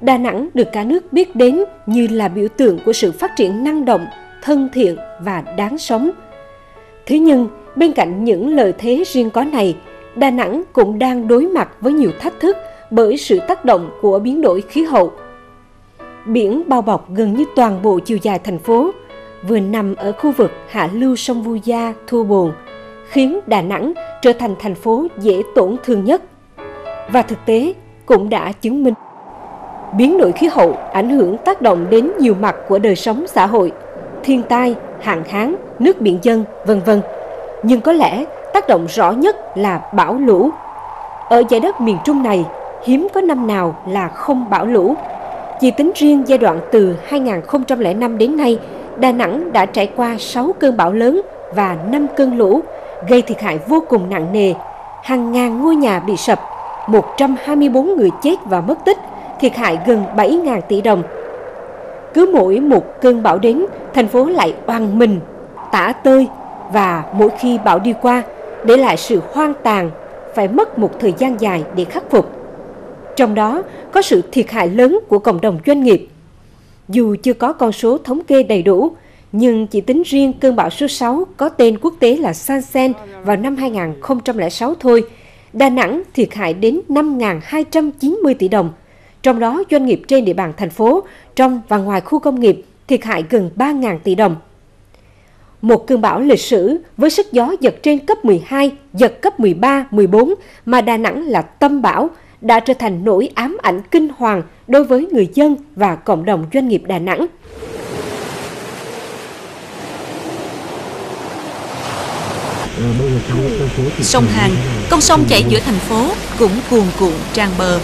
Đà Nẵng được cả nước biết đến như là biểu tượng của sự phát triển năng động, thân thiện và đáng sống. Thế nhưng, bên cạnh những lợi thế riêng có này, Đà Nẵng cũng đang đối mặt với nhiều thách thức bởi sự tác động của biến đổi khí hậu. Biển bao bọc gần như toàn bộ chiều dài thành phố, vừa nằm ở khu vực hạ lưu sông Vu Gia, Thu Bồn, khiến Đà Nẵng trở thành thành phố dễ tổn thương nhất. Và thực tế cũng đã chứng minh. Biến đổi khí hậu ảnh hưởng tác động đến nhiều mặt của đời sống xã hội, thiên tai, hạn hán, nước biển dâng, vân vân. Nhưng có lẽ tác động rõ nhất là bão lũ. Ở dải đất miền Trung này, hiếm có năm nào là không bão lũ. Chỉ tính riêng giai đoạn từ 2005 đến nay, Đà Nẵng đã trải qua 6 cơn bão lớn và 5 cơn lũ, gây thiệt hại vô cùng nặng nề. Hàng ngàn ngôi nhà bị sập, 124 người chết và mất tích, thiệt hại gần 7.000 tỷ đồng. Cứ mỗi một cơn bão đến, thành phố lại oằn mình, tả tơi, và mỗi khi bão đi qua, để lại sự hoang tàn, phải mất một thời gian dài để khắc phục. Trong đó có sự thiệt hại lớn của cộng đồng doanh nghiệp. Dù chưa có con số thống kê đầy đủ, nhưng chỉ tính riêng cơn bão số 6 có tên quốc tế là Sansen vào năm 2006 thôi, Đà Nẵng thiệt hại đến 5.290 tỷ đồng. Trong đó doanh nghiệp trên địa bàn thành phố, trong và ngoài khu công nghiệp thiệt hại gần 3.000 tỷ đồng. Một cơn bão lịch sử với sức gió giật trên cấp 12, giật cấp 13, 14 mà Đà Nẵng là tâm bão đã trở thành nỗi ám ảnh kinh hoàng đối với người dân và cộng đồng doanh nghiệp Đà Nẵng. Sông Hàn, con sông chảy giữa thành phố, cũng cuồn cuộn tràn bờ.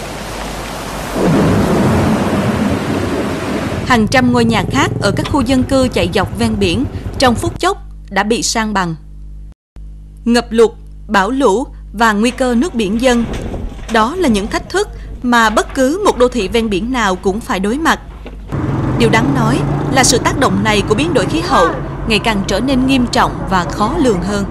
Hàng trăm ngôi nhà khác ở các khu dân cư chạy dọc ven biển trong phút chốc đã bị san bằng. Ngập lụt, bão lũ và nguy cơ nước biển dâng, đó là những thách thức mà bất cứ một đô thị ven biển nào cũng phải đối mặt. Điều đáng nói là sự tác động này của biến đổi khí hậu ngày càng trở nên nghiêm trọng và khó lường hơn.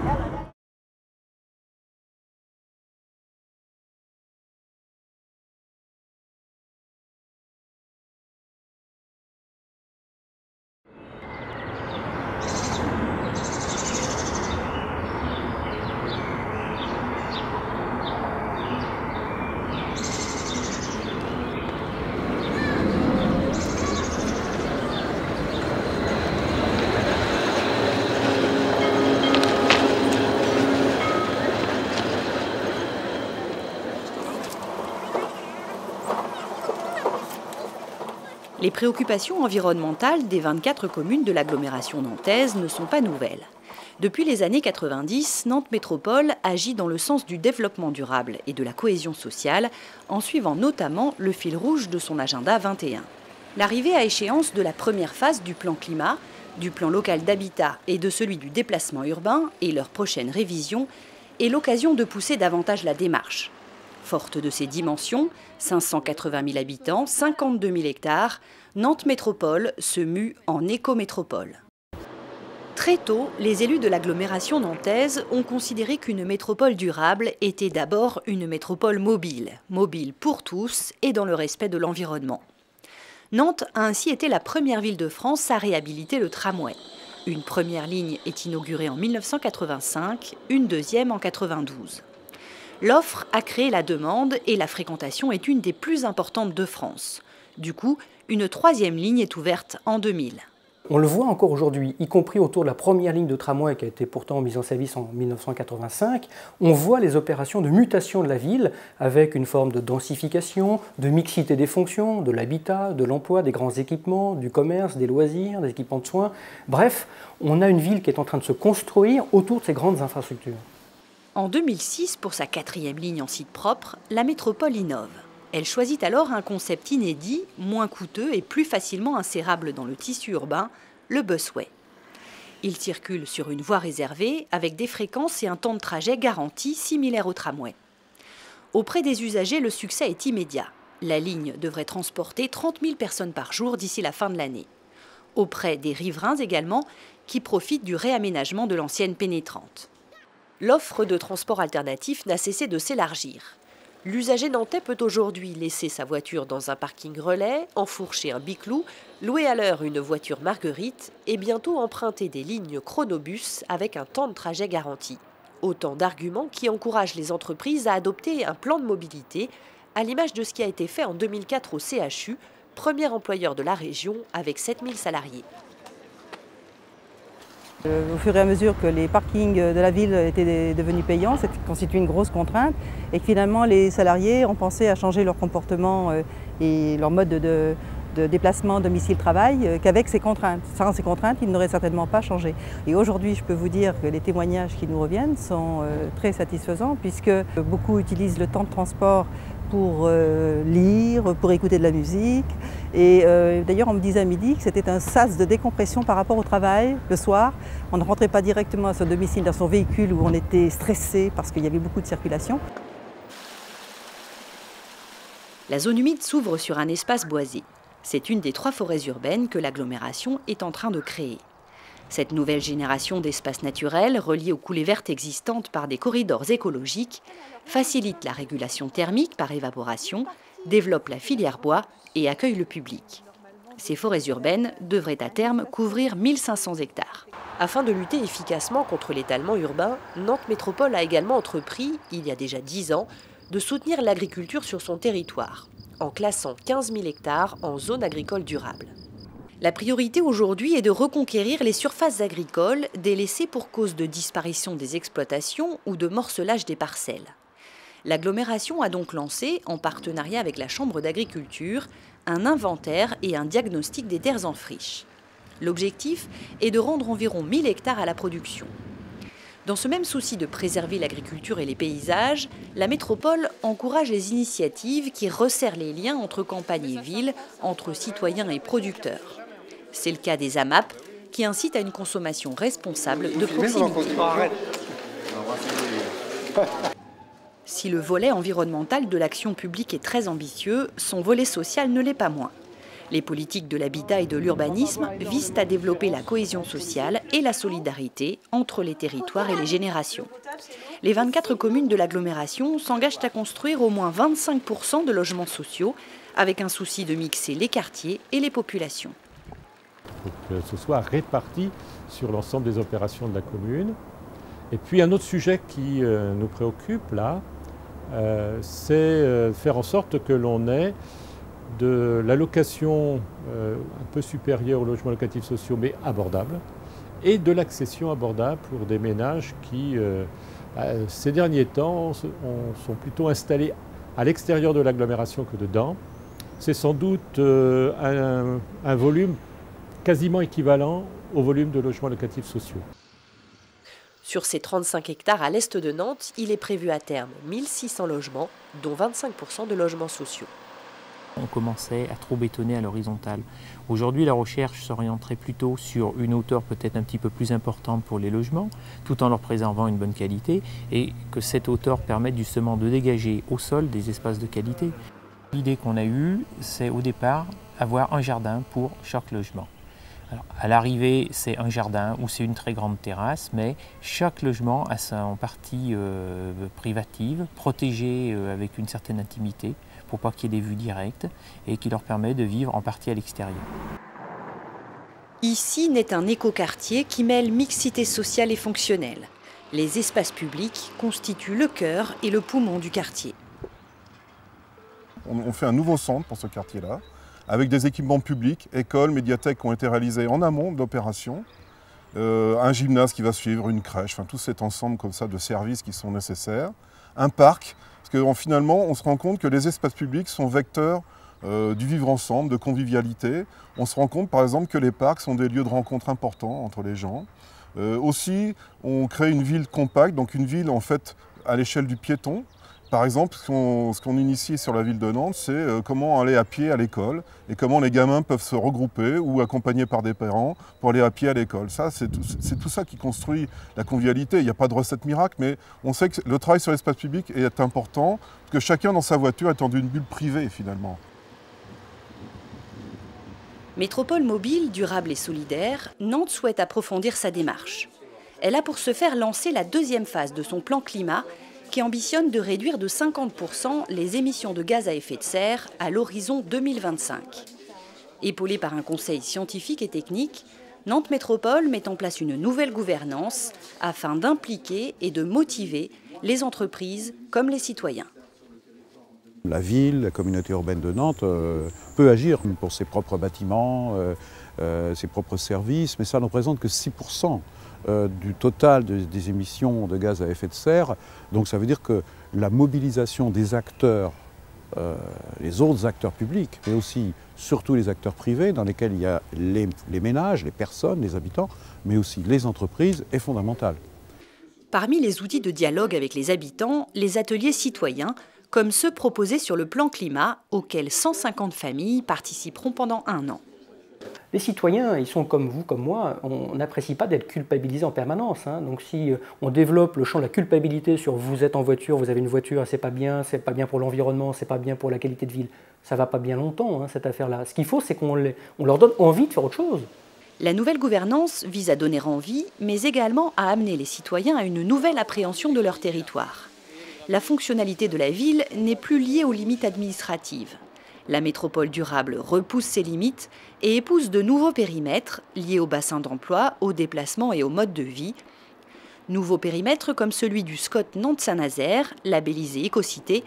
Les préoccupations environnementales des 24 communes de l'agglomération nantaise ne sont pas nouvelles. Depuis les années 90, Nantes Métropole agit dans le sens du développement durable et de la cohésion sociale, en suivant notamment le fil rouge de son agenda 21. L'arrivée à échéance de la première phase du plan climat, du plan local d'habitat et de celui du déplacement urbain et leur prochaine révision est l'occasion de pousser davantage la démarche. Forte de ses dimensions, 580 000 habitants, 52 000 hectares, Nantes Métropole se mue en écométropole. Très tôt, les élus de l'agglomération nantaise ont considéré qu'une métropole durable était d'abord une métropole mobile, mobile pour tous et dans le respect de l'environnement. Nantes a ainsi été la première ville de France à réhabiliter le tramway. Une première ligne est inaugurée en 1985, une deuxième en 1992. L'offre a créé la demande et la fréquentation est une des plus importantes de France. Du coup, une troisième ligne est ouverte en 2000. On le voit encore aujourd'hui, y compris autour de la première ligne de tramway qui a été pourtant mise en service en 1985. On voit les opérations de mutation de la ville avec une forme de densification, de mixité des fonctions, de l'habitat, de l'emploi, des grands équipements, du commerce, des loisirs, des équipements de soins. Bref, on a une ville qui est en train de se construire autour de ces grandes infrastructures. En 2006, pour sa quatrième ligne en site propre, la métropole innove. Elle choisit alors un concept inédit, moins coûteux et plus facilement insérable dans le tissu urbain, le busway. Il circule sur une voie réservée avec des fréquences et un temps de trajet garanti similaires au tramway. Auprès des usagers, le succès est immédiat. La ligne devrait transporter 30 000 personnes par jour d'ici la fin de l'année. Auprès des riverains également, qui profitent du réaménagement de l'ancienne pénétrante. L'offre de transport alternatif n'a cessé de s'élargir. L'usager nantais peut aujourd'hui laisser sa voiture dans un parking relais, enfourcher un biclou, louer à l'heure une voiture Marguerite et bientôt emprunter des lignes chronobus avec un temps de trajet garanti. Autant d'arguments qui encouragent les entreprises à adopter un plan de mobilité, à l'image de ce qui a été fait en 2004 au CHU, premier employeur de la région avec 7000 salariés. Au fur et à mesure que les parkings de la ville étaient devenus payants, ça constitue une grosse contrainte et que finalement les salariés ont pensé à changer leur comportement et leur mode de déplacement domicile-travail qu'avec ces contraintes. Sans ces contraintes, ils n'auraient certainement pas changé. Et aujourd'hui, je peux vous dire que les témoignages qui nous reviennent sont très satisfaisants puisque beaucoup utilisent le temps de transport pour lire, pour écouter de la musique. Et d'ailleurs, on me disait à midi que c'était un sas de décompression par rapport au travail le soir. On ne rentrait pas directement à son domicile dans son véhicule où on était stressé parce qu'il y avait beaucoup de circulation. La zone humide s'ouvre sur un espace boisé. C'est une des 3 forêts urbaines que l'agglomération est en train de créer. Cette nouvelle génération d'espaces naturels, reliés aux coulées vertes existantes par des corridors écologiques, facilite la régulation thermique par évaporation, développe la filière bois et accueille le public. Ces forêts urbaines devraient à terme couvrir 1500 hectares. Afin de lutter efficacement contre l'étalement urbain, Nantes Métropole a également entrepris, il y a déjà 10 ans, de soutenir l'agriculture sur son territoire, en classant 15 000 hectares en zone agricole durable. La priorité aujourd'hui est de reconquérir les surfaces agricoles délaissées pour cause de disparition des exploitations ou de morcelage des parcelles. L'agglomération a donc lancé, en partenariat avec la Chambre d'agriculture, un inventaire et un diagnostic des terres en friche. L'objectif est de rendre environ 1000 hectares à la production. Dans ce même souci de préserver l'agriculture et les paysages, la métropole encourage les initiatives qui resserrent les liens entre campagne et ville, entre citoyens et producteurs. C'est le cas des AMAP, qui incitent à une consommation responsable de proximité. Si le volet environnemental de l'action publique est très ambitieux, son volet social ne l'est pas moins. Les politiques de l'habitat et de l'urbanisme visent à développer la cohésion sociale et la solidarité entre les territoires et les générations. Les 24 communes de l'agglomération s'engagent à construire au moins 25% de logements sociaux, avec un souci de mixer les quartiers et les populations. Pour que ce soit réparti sur l'ensemble des opérations de la commune. Et puis un autre sujet qui nous préoccupe là, c'est faire en sorte que l'on ait de l'allocation un peu supérieure aux logements locatifs sociaux mais abordables et de l'accession abordable pour des ménages qui, ces derniers temps, sont plutôt installés à l'extérieur de l'agglomération que dedans. C'est sans doute un volume quasiment équivalent au volume de logements locatifs sociaux. Sur ces 35 hectares à l'est de Nantes, il est prévu à terme 1600 logements, dont 25% de logements sociaux. On commençait à trop bétonner à l'horizontale. Aujourd'hui, la recherche s'orienterait plutôt sur une hauteur peut-être un petit peu plus importante pour les logements, tout en leur préservant une bonne qualité, et que cette hauteur permette justement de dégager au sol des espaces de qualité. L'idée qu'on a eue, c'est au départ avoir un jardin pour chaque logement. Alors, à l'arrivée, c'est un jardin ou c'est une très grande terrasse, mais chaque logement a son partie privative, protégée avec une certaine intimité, pour pas qu'il y ait des vues directes et qui leur permet de vivre en partie à l'extérieur. Ici naît un écoquartier qui mêle mixité sociale et fonctionnelle. Les espaces publics constituent le cœur et le poumon du quartier. On fait un nouveau centre pour ce quartier-là, avec des équipements publics, écoles, médiathèques qui ont été réalisés en amont de l'opération, un gymnase qui va suivre, une crèche, enfin tout cet ensemble comme ça de services qui sont nécessaires, un parc, parce que finalement on se rend compte que les espaces publics sont vecteurs du vivre ensemble, de convivialité. On se rend compte par exemple que les parcs sont des lieux de rencontre importants entre les gens. Aussi, on crée une ville compacte, donc une ville en fait à l'échelle du piéton. Par exemple, ce qu'on initie sur la ville de Nantes, c'est comment aller à pied à l'école et comment les gamins peuvent se regrouper ou accompagnés par des parents pour aller à pied à l'école. Ça, c'est tout ça qui construit la convivialité. Il n'y a pas de recette miracle, mais on sait que le travail sur l'espace public est important, parce que chacun dans sa voiture est dans une bulle privée finalement. Métropole mobile, durable et solidaire, Nantes souhaite approfondir sa démarche. Elle a pour ce faire lancé la deuxième phase de son plan climat, qui ambitionne de réduire de 50% les émissions de gaz à effet de serre à l'horizon 2025. Épaulé par un conseil scientifique et technique, Nantes Métropole met en place une nouvelle gouvernance afin d'impliquer et de motiver les entreprises comme les citoyens. La ville, la communauté urbaine de Nantes peut agir pour ses propres bâtiments, ses propres services, mais ça ne représente que 6% du total des émissions de gaz à effet de serre. Donc ça veut dire que la mobilisation des acteurs, les autres acteurs publics, mais aussi surtout les acteurs privés, dans lesquels il y a les ménages, les personnes, les habitants, mais aussi les entreprises, est fondamentale. Parmi les outils de dialogue avec les habitants, les ateliers citoyens, comme ceux proposés sur le plan climat, auxquels 150 familles participeront pendant 1 an. Les citoyens, ils sont comme vous, comme moi, on n'apprécie pas d'être culpabilisés en permanence. Donc si on développe le champ de la culpabilité sur vous êtes en voiture, vous avez une voiture, c'est pas bien pour l'environnement, c'est pas bien pour la qualité de vie, ça va pas bien longtemps cette affaire-là. Ce qu'il faut, c'est qu'on leur donne envie de faire autre chose. La nouvelle gouvernance vise à donner envie, mais également à amener les citoyens à une nouvelle appréhension de leur territoire. La fonctionnalité de la ville n'est plus liée aux limites administratives. La métropole durable repousse ses limites et épouse de nouveaux périmètres liés au bassin d'emploi, aux déplacements et au mode de vie. Nouveaux périmètres comme celui du SCOT Nantes-Saint-Nazaire, labellisé Écocité,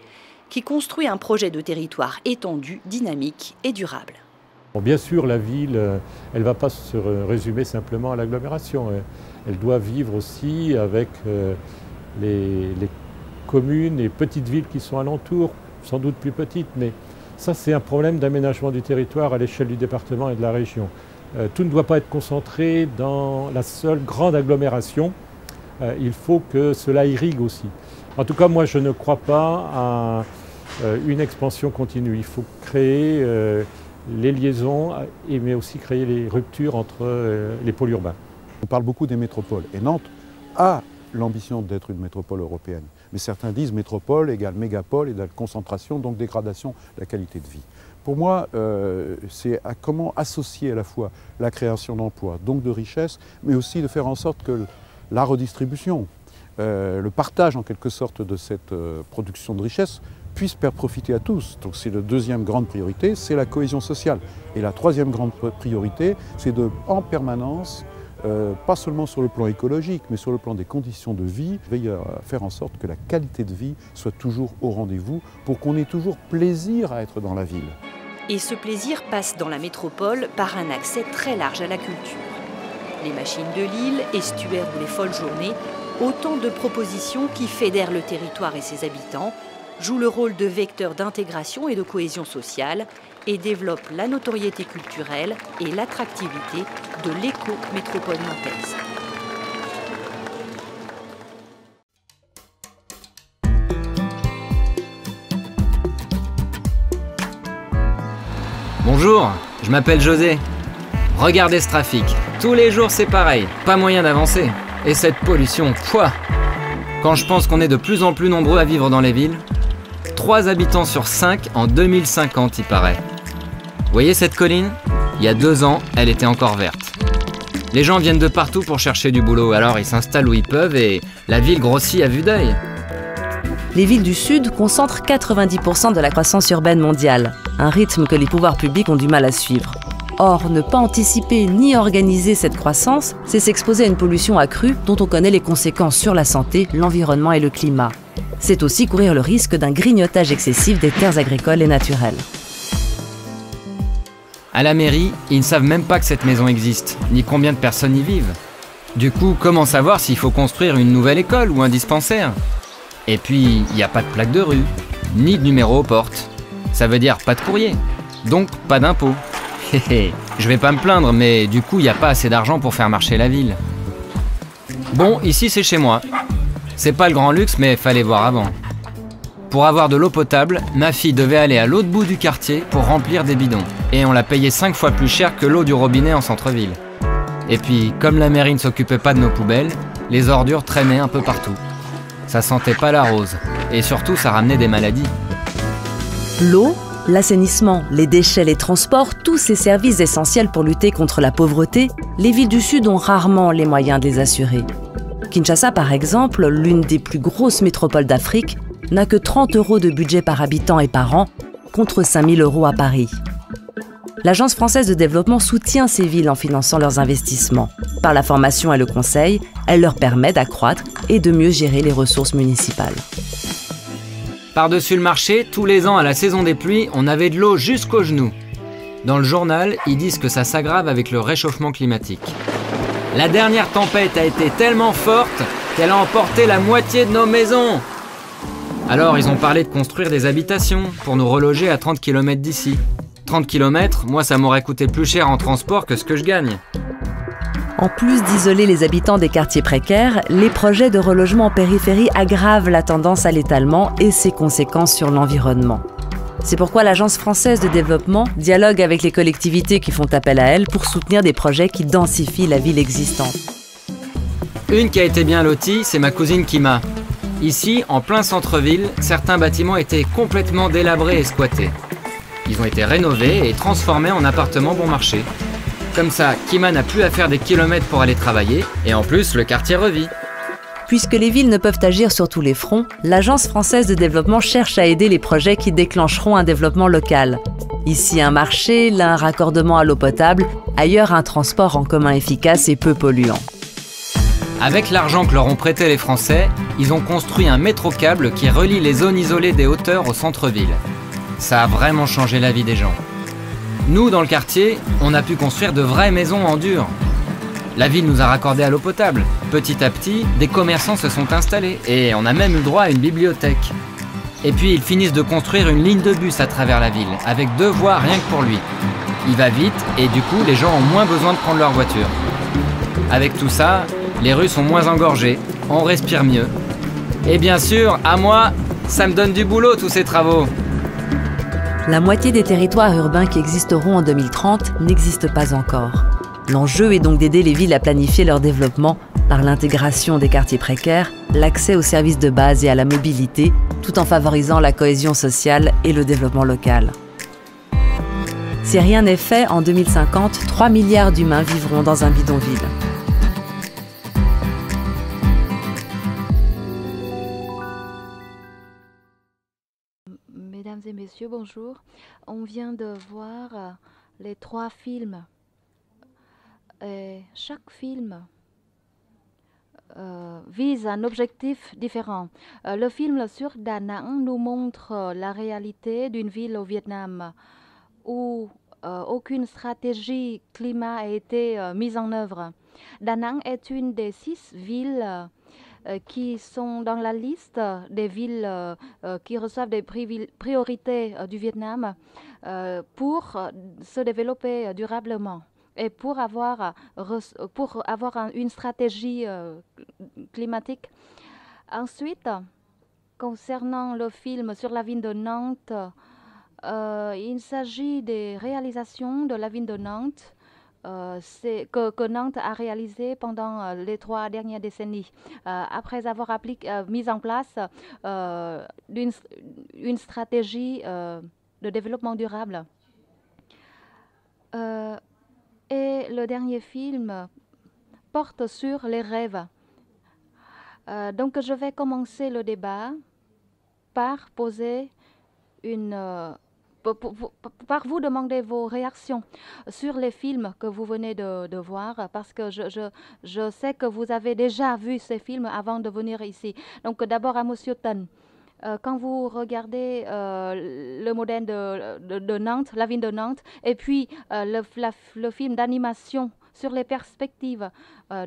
qui construit un projet de territoire étendu, dynamique et durable. Bon, bien sûr, la ville, elle ne va pas se résumer simplement à l'agglomération. Elle doit vivre aussi avec les communes et petites villes qui sont alentours, sans doute plus petites, mais ça c'est un problème d'aménagement du territoire à l'échelle du département et de la région. Tout ne doit pas être concentré dans la seule grande agglomération, il faut que cela irrigue aussi. En tout cas, moi je ne crois pas à une expansion continue, il faut créer les liaisons, mais aussi créer les ruptures entre les pôles urbains. On parle beaucoup des métropoles et Nantes a l'ambition d'être une métropole européenne. Mais certains disent métropole égale mégapole égale concentration, donc dégradation de la qualité de vie. Pour moi, c'est à comment associer à la fois la création d'emplois, donc de richesses, mais aussi de faire en sorte que la redistribution, le partage en quelque sorte de cette production de richesse puisse faire profiter à tous. Donc c'est la deuxième grande priorité, c'est la cohésion sociale. Et la troisième grande priorité, c'est de, en permanence, pas seulement sur le plan écologique, mais sur le plan des conditions de vie, veiller à faire en sorte que la qualité de vie soit toujours au rendez-vous pour qu'on ait toujours plaisir à être dans la ville. Et ce plaisir passe dans la métropole par un accès très large à la culture. Les machines de Lille, estuaires ou les folles journées, autant de propositions qui fédèrent le territoire et ses habitants, jouent le rôle de vecteur d'intégration et de cohésion sociale et développent la notoriété culturelle et l'attractivité de l'éco-métropole nantaise. Bonjour, je m'appelle José. Regardez ce trafic, tous les jours c'est pareil, pas moyen d'avancer. Et cette pollution, pouah! Quand je pense qu'on est de plus en plus nombreux à vivre dans les villes, 3 habitants sur 5 en 2050 il paraît. Vous voyez cette colline? Il y a 2 ans, elle était encore verte. Les gens viennent de partout pour chercher du boulot, alors ils s'installent où ils peuvent et la ville grossit à vue d'œil. Les villes du Sud concentrent 90% de la croissance urbaine mondiale, un rythme que les pouvoirs publics ont du mal à suivre. Or, ne pas anticiper ni organiser cette croissance, c'est s'exposer à une pollution accrue dont on connaît les conséquences sur la santé, l'environnement et le climat. C'est aussi courir le risque d'un grignotage excessif des terres agricoles et naturelles. À la mairie, ils ne savent même pas que cette maison existe, ni combien de personnes y vivent. Du coup, comment savoir s'il faut construire une nouvelle école ou un dispensaire? Et puis, il n'y a pas de plaque de rue, ni de numéro aux portes. Ça veut dire pas de courrier, donc pas d'impôts. Je vais pas me plaindre, mais du coup, il n'y a pas assez d'argent pour faire marcher la ville. Bon, ici c'est chez moi. C'est pas le grand luxe, mais fallait voir avant. Pour avoir de l'eau potable, ma fille devait aller à l'autre bout du quartier pour remplir des bidons. Et on l'a payé 5 fois plus cher que l'eau du robinet en centre-ville. Et puis, comme la mairie ne s'occupait pas de nos poubelles, les ordures traînaient un peu partout. Ça sentait pas la rose. Et surtout, ça ramenait des maladies. L'eau, l'assainissement, les déchets, les transports, tous ces services essentiels pour lutter contre la pauvreté, les villes du Sud ont rarement les moyens de les assurer. Kinshasa, par exemple, l'une des plus grosses métropoles d'Afrique, n'a que 30 € de budget par habitant et par an, contre 5 000 € à Paris. L'Agence française de développement soutient ces villes en finançant leurs investissements. Par la formation et le conseil, elle leur permet d'accroître et de mieux gérer les ressources municipales. Par-dessus le marché, tous les ans à la saison des pluies, on avait de l'eau jusqu'aux genoux. Dans le journal, ils disent que ça s'aggrave avec le réchauffement climatique. La dernière tempête a été tellement forte qu'elle a emporté la moitié de nos maisons. Alors ils ont parlé de construire des habitations pour nous reloger à 30 km d'ici. 30 km, moi ça m'aurait coûté plus cher en transport que ce que je gagne. En plus d'isoler les habitants des quartiers précaires, les projets de relogement en périphérie aggravent la tendance à l'étalement et ses conséquences sur l'environnement. C'est pourquoi l'Agence française de développement dialogue avec les collectivités qui font appel à elle pour soutenir des projets qui densifient la ville existante. Une qui a été bien lotie, c'est ma cousine Kima. Ici, en plein centre-ville, certains bâtiments étaient complètement délabrés et squattés. Ils ont été rénovés et transformés en appartements bon marché. Comme ça, Kima n'a plus à faire des kilomètres pour aller travailler, et en plus, le quartier revit. Puisque les villes ne peuvent agir sur tous les fronts, l'Agence française de développement cherche à aider les projets qui déclencheront un développement local. Ici un marché, là un raccordement à l'eau potable, ailleurs un transport en commun efficace et peu polluant. Avec l'argent que leur ont prêté les Français, ils ont construit un métro-câble qui relie les zones isolées des hauteurs au centre-ville. Ça a vraiment changé la vie des gens. Nous, dans le quartier, on a pu construire de vraies maisons en dur. La ville nous a raccordés à l'eau potable. Petit à petit, des commerçants se sont installés et on a même eu droit à une bibliothèque. Et puis ils finissent de construire une ligne de bus à travers la ville, avec 2 voies rien que pour lui. Il va vite et du coup, les gens ont moins besoin de prendre leur voiture. Avec tout ça, les rues sont moins engorgées, on respire mieux. Et bien sûr, à moi, ça me donne du boulot tous ces travaux. La moitié des territoires urbains qui existeront en 2030 n'existent pas encore. L'enjeu est donc d'aider les villes à planifier leur développement par l'intégration des quartiers précaires, l'accès aux services de base et à la mobilité, tout en favorisant la cohésion sociale et le développement local. Si rien n'est fait, en 2050, 3 milliards d'humains vivront dans un bidonville. Mesdames et messieurs, bonjour. On vient de voir les 3 films. Et chaque film vise un objectif différent. Le film sur Da Nang nous montre la réalité d'une ville au Vietnam où aucune stratégie climat a été mise en œuvre. Da Nang est une des 6 villes qui sont dans la liste des villes qui reçoivent des priorités du Vietnam pour se développer durablement. Et pour avoir une stratégie climatique. Ensuite, concernant le film sur la ville de Nantes, il s'agit des réalisations de la ville de Nantes que Nantes a réalisé pendant les 3 dernières décennies, après avoir mis en place une stratégie de développement durable. Et le dernier film porte sur les rêves. Donc je vais commencer le débat par poser par vous demander vos réactions sur les films que vous venez de voir, parce que je sais que vous avez déjà vu ces films avant de venir ici. Donc d'abord à Monsieur Tan. Quand vous regardez le modèle de Nantes, la ville de Nantes, et puis le film d'animation sur les perspectives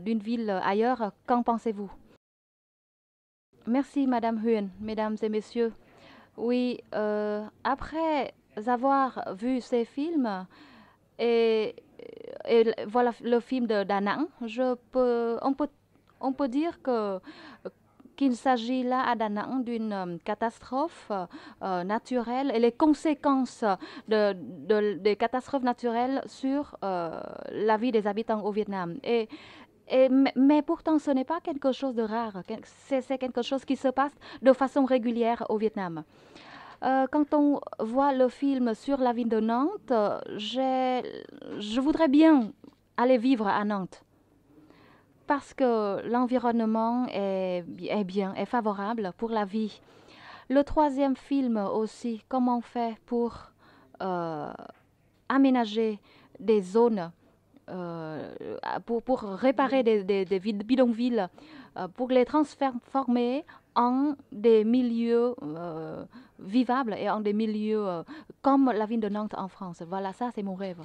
d'une ville ailleurs, qu'en pensez-vous? Merci Madame Huynh, mesdames et messieurs. Oui, après avoir vu ces films et voilà le film de Da Nang, on peut dire qu'il s'agit là à Da Nang d'une catastrophe naturelle et les conséquences des catastrophes naturelles sur la vie des habitants au Vietnam. Mais pourtant, ce n'est pas quelque chose de rare, c'est quelque chose qui se passe de façon régulière au Vietnam. Quand on voit le film sur la ville de Nantes, je voudrais bien aller vivre à Nantes. parce que l'environnement est bien, est favorable pour la vie. Le troisième film aussi, comment on fait pour aménager des zones, pour réparer des bidonvilles, pour les transformer en des milieux vivables et en des milieux comme la ville de Nantes en France. Voilà, ça c'est mon rêve.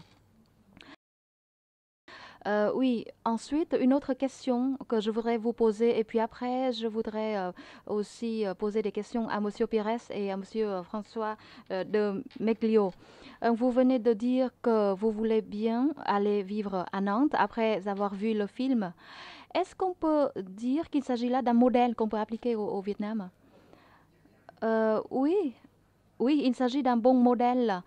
Oui, ensuite, une autre question que je voudrais vous poser, et puis après, je voudrais aussi poser des questions à M. Pires et à M. François de Meglio. Vous venez de dire que vous voulez bien aller vivre à Nantes après avoir vu le film. Est-ce qu'on peut dire qu'il s'agit là d'un modèle qu'on peut appliquer au Vietnam? Oui, il s'agit d'un bon modèle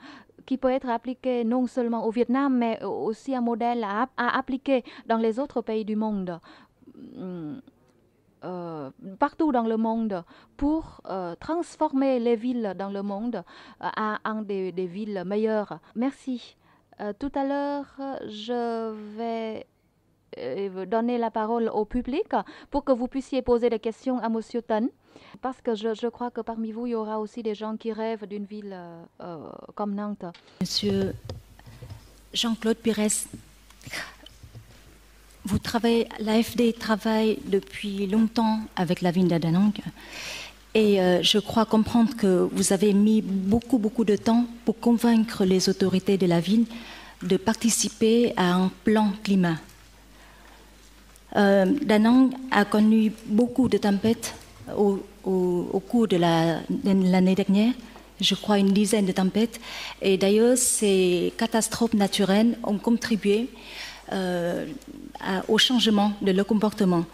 qui peut être appliqué non seulement au Vietnam, mais aussi un modèle à appliquer dans les autres pays du monde, partout dans le monde, pour transformer les villes dans le monde en des villes meilleures. Merci. Tout à l'heure, je vais donner la parole au public pour que vous puissiez poser des questions à M. Tân, parce que je crois que parmi vous, il y aura aussi des gens qui rêvent d'une ville comme Nantes. Monsieur Jean-Claude Pires, l'AFD travaille depuis longtemps avec la ville de Da Nang et je crois comprendre que vous avez mis beaucoup de temps pour convaincre les autorités de la ville de participer à un plan climat. Da Nang a connu beaucoup de tempêtes au cours de l'année dernière, je crois une dizaine de tempêtes, et d'ailleurs ces catastrophes naturelles ont contribué au changement de leur comportement.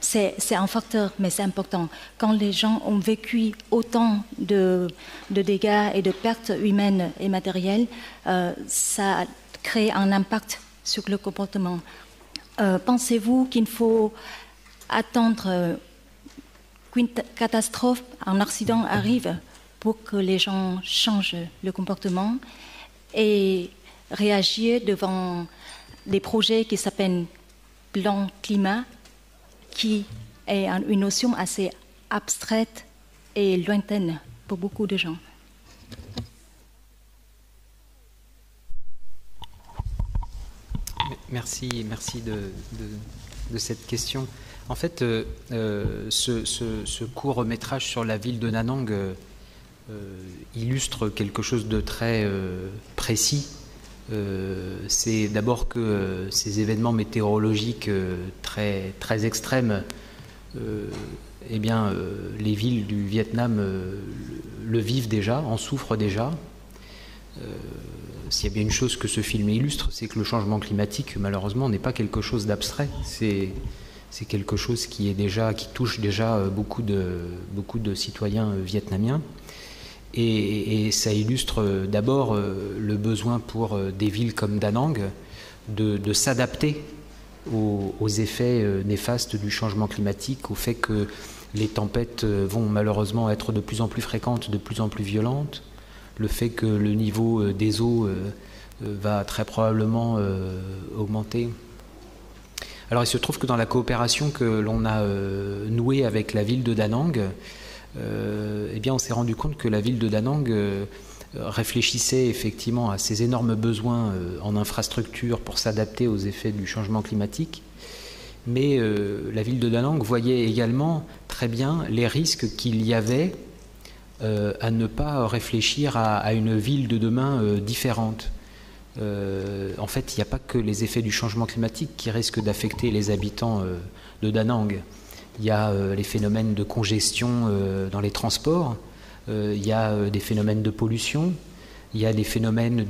C'est un facteur, mais c'est important. Quand les gens ont vécu autant de dégâts et de pertes humaines et matérielles, ça crée un impact sur le comportement. Pensez-vous qu'il faut attendre qu'une catastrophe, un accident arrive pour que les gens changent le comportement et réagir devant des projets qui s'appellent plan climat, qui est une notion assez abstraite et lointaine pour beaucoup de gens? Merci de cette question. En fait, ce court métrage sur la ville de Da Nang illustre quelque chose de très précis. C'est d'abord que ces événements météorologiques très extrêmes, les villes du Vietnam le vivent déjà, en souffrent déjà. S'il y a bien une chose que ce film illustre, c'est que le changement climatique, malheureusement, n'est pas quelque chose d'abstrait. C'est quelque chose qui touche déjà beaucoup de citoyens vietnamiens. Et ça illustre d'abord le besoin pour des villes comme Da Nang de s'adapter aux effets néfastes du changement climatique, au fait que les tempêtes vont malheureusement être de plus en plus fréquentes, de plus en plus violentes, le fait que le niveau des eaux va très probablement augmenter. Alors il se trouve que dans la coopération que l'on a nouée avec la ville de Da Nang, on s'est rendu compte que la ville de Da Nang réfléchissait effectivement à ces énormes besoins en infrastructure pour s'adapter aux effets du changement climatique, mais la ville de Da Nang voyait également très bien les risques qu'il y avait à ne pas réfléchir à une ville de demain différente. En fait, il n'y a pas que les effets du changement climatique qui risquent d'affecter les habitants de Da Nang. Il y a les phénomènes de congestion dans les transports, il y a des phénomènes de pollution, il y a des phénomènes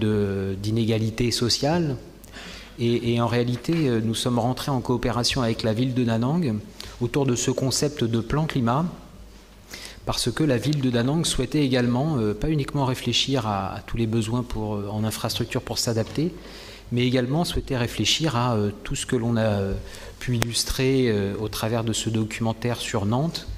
d'inégalité sociale. Et en réalité, nous sommes rentrés en coopération avec la ville de Da Nang autour de ce concept de plan climat, parce que la ville de Da Nang souhaitait également, pas uniquement réfléchir à tous les besoins en infrastructure pour s'adapter, mais également souhaitait réfléchir à tout ce que l'on a pu illustrer au travers de ce documentaire sur Nantes,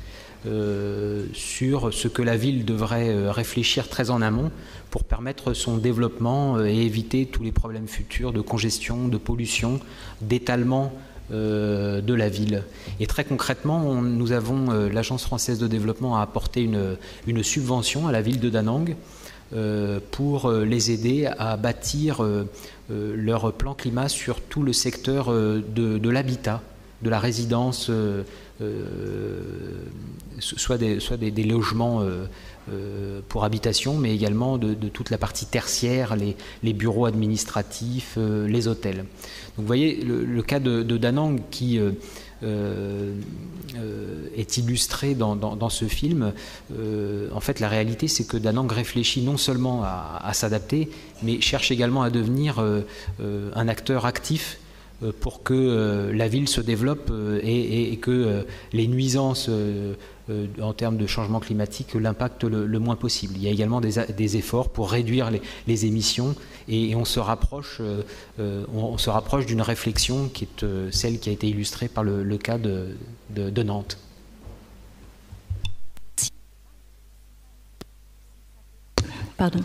sur ce que la ville devrait réfléchir très en amont pour permettre son développement et éviter tous les problèmes futurs de congestion, de pollution, d'étalement de la ville. Et très concrètement, nous avons, l'Agence française de développement a apporté une subvention à la ville de Da Nang pour les aider à bâtir leur plan climat sur tout le secteur de l'habitat, de la résidence, soit des logements pour habitation, mais également de toute la partie tertiaire, les bureaux administratifs, les hôtels. Donc vous voyez le cas de Da Nang qui est illustré dans ce film. En fait, la réalité, c'est que Da Nang réfléchit non seulement à s'adapter, mais cherche également à devenir un acteur actif pour que la ville se développe et que les nuisances en termes de changement climatique l'impactent le moins possible. Il y a également des efforts pour réduire les émissions et on se rapproche d'une réflexion qui est celle qui a été illustrée par le cas de Nantes. Pardon.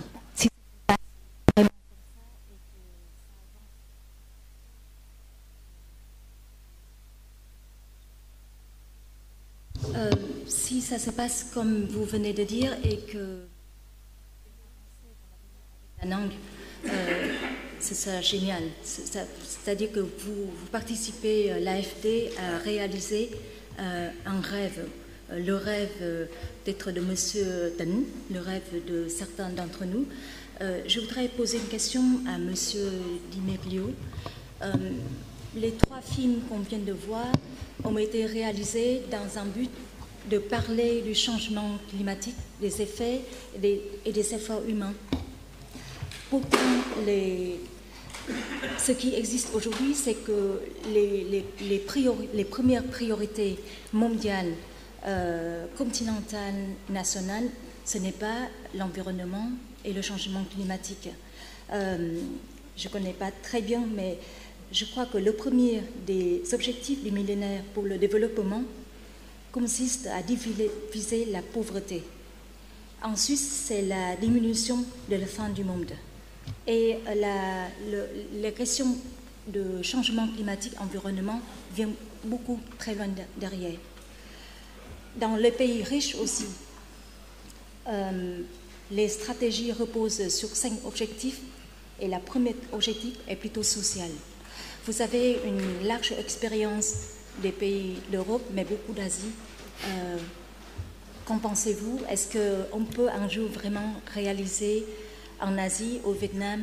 Si ça se passe comme vous venez de dire et que Da Nang, ce sera génial. C'est-à-dire que vous participez, l'AFD, à réaliser un rêve, le rêve d'être de M. Tấn, le rêve de certains d'entre nous. Je voudrais poser une question à M. Di Meglio. Les 3 films qu'on vient de voir ont été réalisés dans un but de parler du changement climatique, des effets et des efforts humains. Pourtant, ce qui existe aujourd'hui, c'est que les premières priorités mondiales, continentales, nationales, ce n'est pas l'environnement et le changement climatique. Je ne connais pas très bien, mais je crois que le premier des objectifs du millénaire pour le développement consiste à diviser la pauvreté. Ensuite, c'est la diminution de la faim du monde. Et la question de changement climatique, environnement, vient beaucoup très loin derrière. Dans les pays riches aussi, les stratégies reposent sur 5 objectifs et le premier objectif est plutôt social. Vous avez une large expérience des pays d'Europe, mais beaucoup d'Asie. Qu'en pensez-vous? Est-ce qu'on peut un jour vraiment réaliser en Asie, au Vietnam,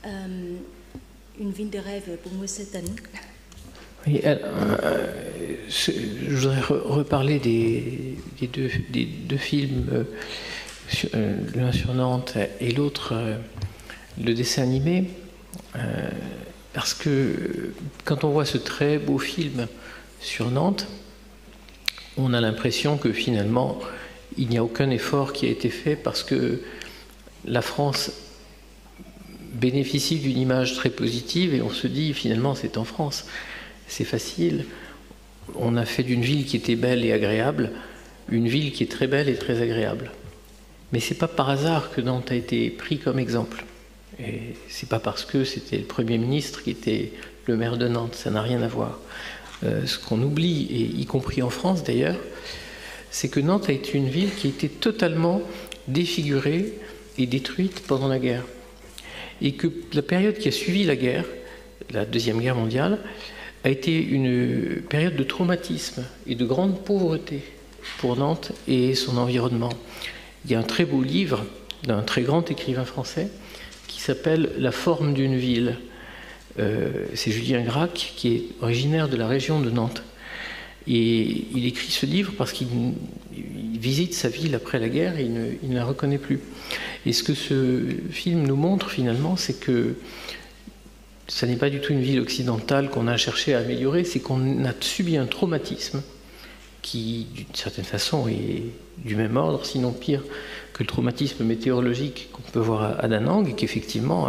une ville de rêve pour M. Tấn? Oui, je voudrais reparler des deux films, l'un sur Nantes et l'autre, le dessin animé, parce que quand on voit ce très beau film sur Nantes, on a l'impression que finalement, il n'y a aucun effort qui a été fait parce que la France bénéficie d'une image très positive et on se dit finalement c'est en France, c'est facile. On a fait d'une ville qui était belle et agréable une ville qui est très belle et très agréable. Mais c'est pas par hasard que Nantes a été pris comme exemple. Et c'est pas parce que c'était le Premier ministre qui était le maire de Nantes, ça n'a rien à voir. Ce qu'on oublie, et y compris en France d'ailleurs, c'est que Nantes a été une ville qui a été totalement défigurée et détruite pendant la guerre. Et que la période qui a suivi la guerre, la Deuxième Guerre mondiale, a été une période de traumatisme et de grande pauvreté pour Nantes et son environnement. Il y a un très beau livre d'un très grand écrivain français qui s'appelle « La forme d'une ville ». C'est Julien Gracq qui est originaire de la région de Nantes. Et il écrit ce livre parce qu'il visite sa ville après la guerre et il ne la reconnaît plus. Et ce que ce film nous montre finalement, c'est que ça n'est pas du tout une ville occidentale qu'on a cherché à améliorer, c'est qu'on a subi un traumatisme qui, d'une certaine façon, est du même ordre, sinon pire, que le traumatisme météorologique qu'on peut voir à Da Nang, et qu'effectivement,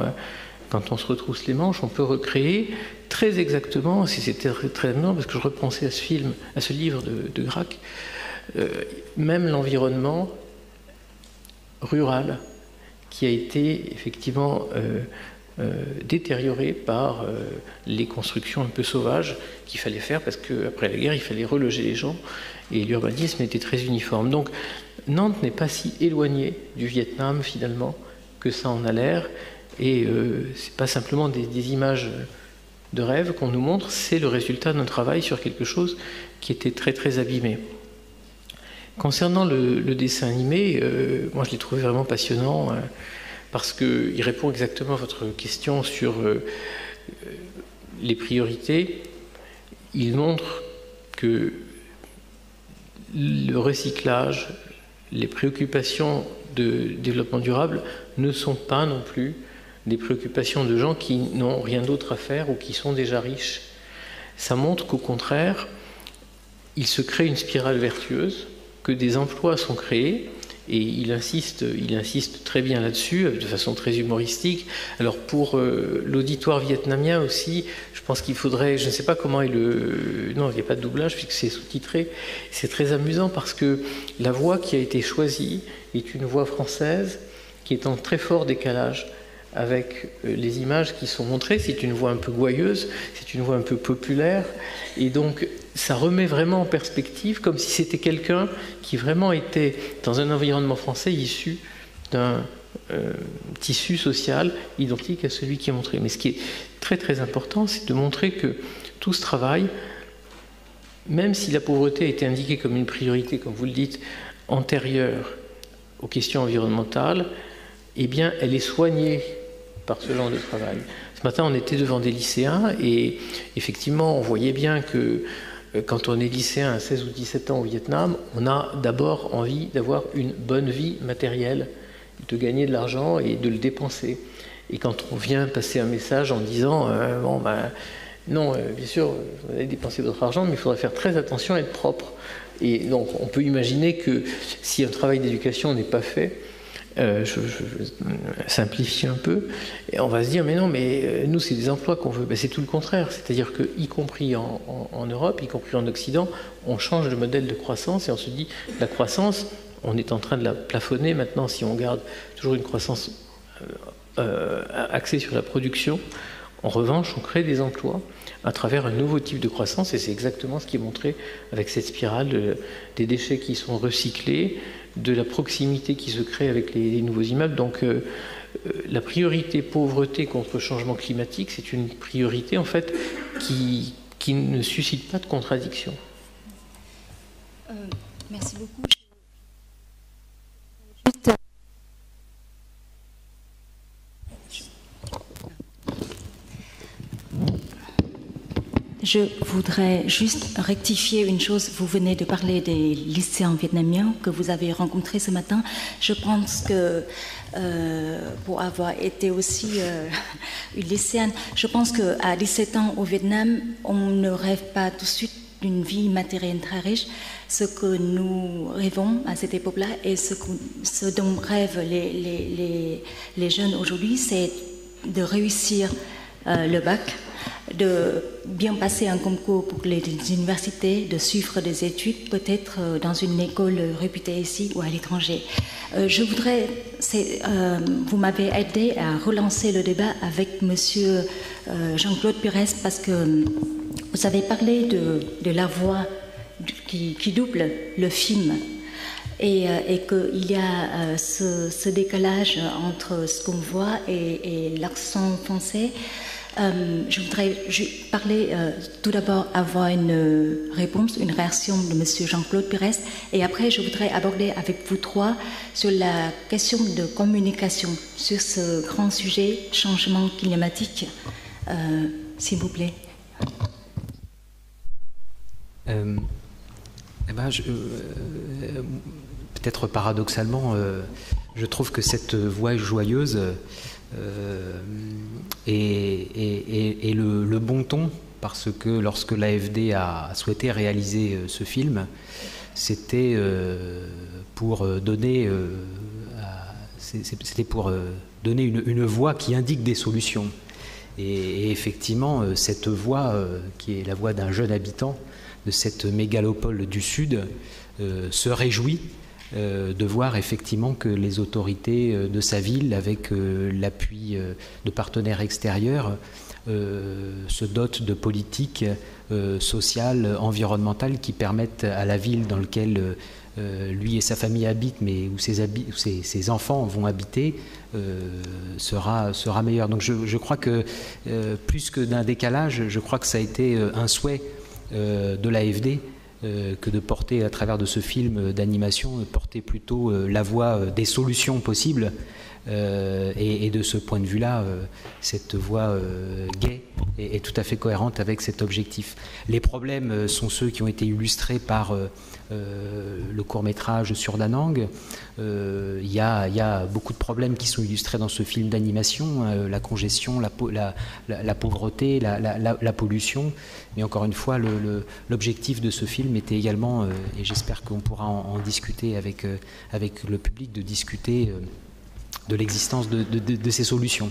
quand on se retrousse les manches, on peut recréer très exactement, si c'était très amusant, parce que je repensais à ce film, à ce livre de Gracq, même l'environnement rural qui a été effectivement détérioré par les constructions un peu sauvages qu'il fallait faire parce qu'après la guerre, il fallait reloger les gens et l'urbanisme était très uniforme. Donc Nantes n'est pas si éloignée du Vietnam finalement que ça en a l'air et c'est pas simplement des images de rêve qu'on nous montre, c'est le résultat d'un travail sur quelque chose qui était très très abîmé. Concernant le dessin animé, moi je l'ai trouvé vraiment passionnant parce qu'il répond exactement à votre question sur les priorités. Il montre que le recyclage, les préoccupations de développement durable ne sont pas non plus des préoccupations de gens qui n'ont rien d'autre à faire ou qui sont déjà riches. Ça montre qu'au contraire, il se crée une spirale vertueuse, que des emplois sont créés, et il insiste très bien là-dessus, de façon très humoristique. Alors pour l'auditoire vietnamien aussi, je pense qu'il faudrait, je ne sais pas comment est non, il n'y a pas de doublage puisque c'est sous-titré. C'est très amusant parce que la voix qui a été choisie est une voix française qui est en très fort décalage avec les images qui sont montrées. C'est une voix un peu gouailleuse, c'est une voix un peu populaire, et donc ça remet vraiment en perspective, comme si c'était quelqu'un qui vraiment était dans un environnement français issu d'un tissu social identique à celui qui est montré. Mais ce qui est très très important, c'est de montrer que tout ce travail, même si la pauvreté a été indiquée comme une priorité, comme vous le dites, antérieure aux questions environnementales, eh bien elle est soignée par ce genre de travail. Ce matin, on était devant des lycéens et effectivement, on voyait bien que quand on est lycéen à 16 ou 17 ans au Vietnam, on a d'abord envie d'avoir une bonne vie matérielle, de gagner de l'argent et de le dépenser. Et quand on vient passer un message en disant non, bien sûr, vous allez dépenser votre argent, mais il faudra faire très attention à être propre. Et donc, on peut imaginer que si un travail d'éducation n'est pas fait, je simplifie un peu, et on va se dire mais non, mais nous c'est des emplois qu'on veut. Ben, c'est tout le contraire, c'est-à-dire que y compris en Europe, y compris en Occident, on change de modèle de croissance et on se dit la croissance, on est en train de la plafonner maintenant si on garde toujours une croissance axée sur la production. En revanche, on crée des emplois à travers un nouveau type de croissance et c'est exactement ce qui est montré avec cette spirale des déchets qui sont recyclés, de la proximité qui se crée avec les nouveaux immeubles. Donc la priorité pauvreté contre changement climatique, c'est une priorité en fait qui ne suscite pas de contradiction. Merci beaucoup. Je voudrais juste rectifier une chose. Vous venez de parler des lycéens vietnamiens que vous avez rencontrés ce matin. Je pense que, pour avoir été aussi une lycéenne, je pense qu'à 17 ans au Vietnam, on ne rêve pas tout de suite d'une vie matérielle très riche. Ce que nous rêvons à cette époque-là et ce dont rêvent les jeunes aujourd'hui, c'est de réussir le bac, de bien passer un concours pour les universités, de suivre des études, peut-être dans une école réputée ici ou à l'étranger. Je voudrais, vous m'avez aidé à relancer le débat avec Monsieur Jean-Claude Pires parce que vous avez parlé de la voix qui double le film et qu'il y a ce décalage entre ce qu'on voit et l'accent français. Je voudrais parler tout d'abord, avoir une réponse, une réaction de M. Jean-Claude Pires et après je voudrais aborder avec vous trois sur la question de communication sur ce grand sujet, changement climatique. S'il vous plaît. Peut-être paradoxalement, je trouve que cette voix joyeuse et le bon ton, parce que lorsque l'AFD a souhaité réaliser ce film, c'était pour donner une voix qui indique des solutions. Et effectivement, cette voix, qui est la voix d'un jeune habitant de cette mégalopole du Sud, se réjouit de voir effectivement que les autorités de sa ville, avec l'appui de partenaires extérieurs, se dotent de politiques sociales, environnementales qui permettent à la ville dans laquelle lui et sa famille habitent, mais où ses enfants vont habiter, sera meilleur. Donc je crois que plus que d'un décalage, je crois que ça a été un souhait de l'AFD que de porter à travers de ce film d'animation, porter plutôt la voix des solutions possibles. Et de ce point de vue-là, cette voie gaie est tout à fait cohérente avec cet objectif. Les problèmes sont ceux qui ont été illustrés par le court-métrage sur Da Nang. Il y a beaucoup de problèmes qui sont illustrés dans ce film d'animation, la congestion, la pauvreté, la pollution. Mais encore une fois, l'objectif de ce film était également, et j'espère qu'on pourra en discuter avec le public, de discuter de l'existence de ces solutions.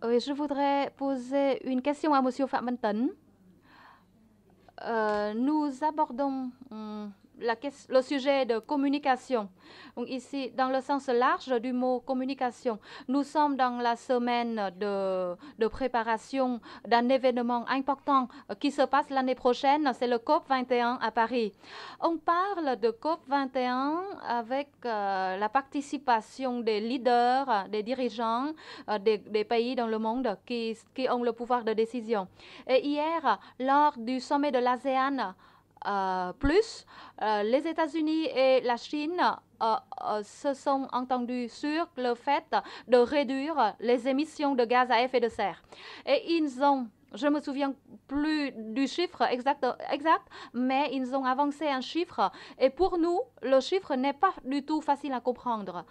Oui, je voudrais poser une question à M. Phạm Văn Tấn. Nous abordons le sujet de communication. Donc ici, dans le sens large du mot communication, nous sommes dans la semaine de préparation d'un événement important qui se passe l'année prochaine, c'est le COP 21 à Paris. On parle de COP 21 avec la participation des leaders, des dirigeants des pays dans le monde qui ont le pouvoir de décision. Et hier, lors du sommet de l'ASEAN, les États-Unis et la Chine se sont entendus sur le fait de réduire les émissions de gaz à effet de serre. Et ils ont, je ne me souviens plus du chiffre exact, mais ils ont avancé un chiffre. Et pour nous, le chiffre n'est pas du tout facile à comprendre.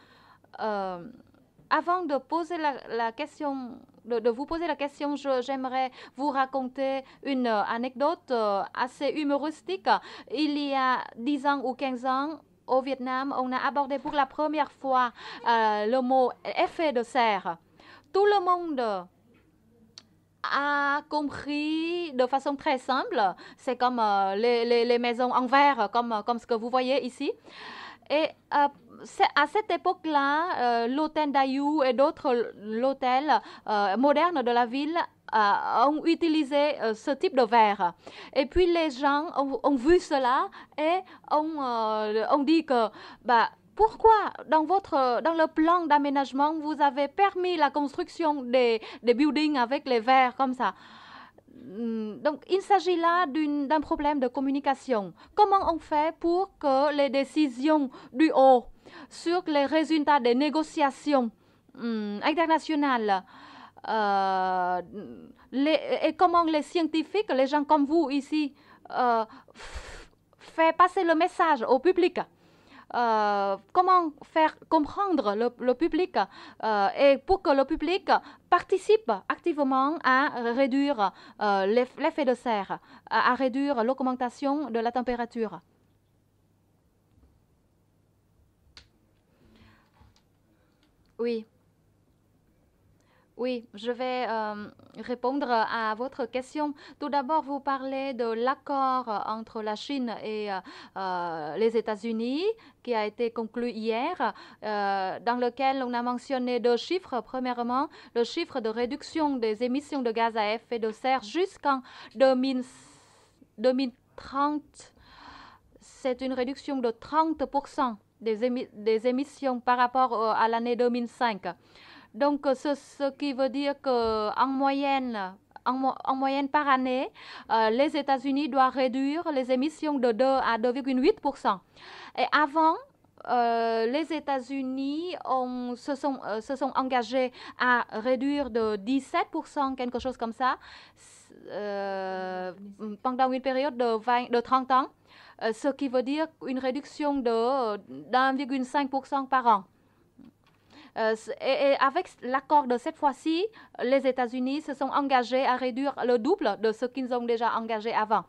Avant de poser la question, de vous poser la question, j'aimerais vous raconter une anecdote assez humoristique. Il y a 10 ans ou 15 ans, au Vietnam, on a abordé pour la première fois le mot effet de serre. Tout le monde a compris de façon très simple. C'est comme les maisons en verre, comme ce que vous voyez ici. Et à cette époque-là, l'hôtel Daewoo et d'autres hôtels modernes de la ville ont utilisé ce type de verre. Et puis les gens ont vu cela et ont dit que pourquoi dans le plan d'aménagement vous avez permis la construction des buildings avec les verres comme ça? Donc, il s'agit là d'un problème de communication. Comment on fait pour que les décisions du haut sur les résultats des négociations internationales et comment les scientifiques, les gens comme vous ici, fait passer le message au public? Comment faire comprendre le public et pour que le public participe activement à réduire l'effet de serre, à réduire l'augmentation de la température. Oui. Oui, je vais répondre à votre question. Tout d'abord, vous parlez de l'accord entre la Chine et les États-Unis qui a été conclu hier, dans lequel on a mentionné deux chiffres. Premièrement, le chiffre de réduction des émissions de gaz à effet de serre jusqu'en 2030. C'est une réduction de 30% des émissions par rapport à l'année 2005. Donc, ce qui veut dire qu'en moyenne par année, les États-Unis doivent réduire les émissions de 2 à 2,8%. Et avant, les États-Unis se sont engagés à réduire de 17%, quelque chose comme ça, pendant une période de 30 ans, ce qui veut dire une réduction de 1,5% par an. Et avec l'accord de cette fois-ci, les États-Unis se sont engagés à réduire le double de ce qu'ils ont déjà engagé avant.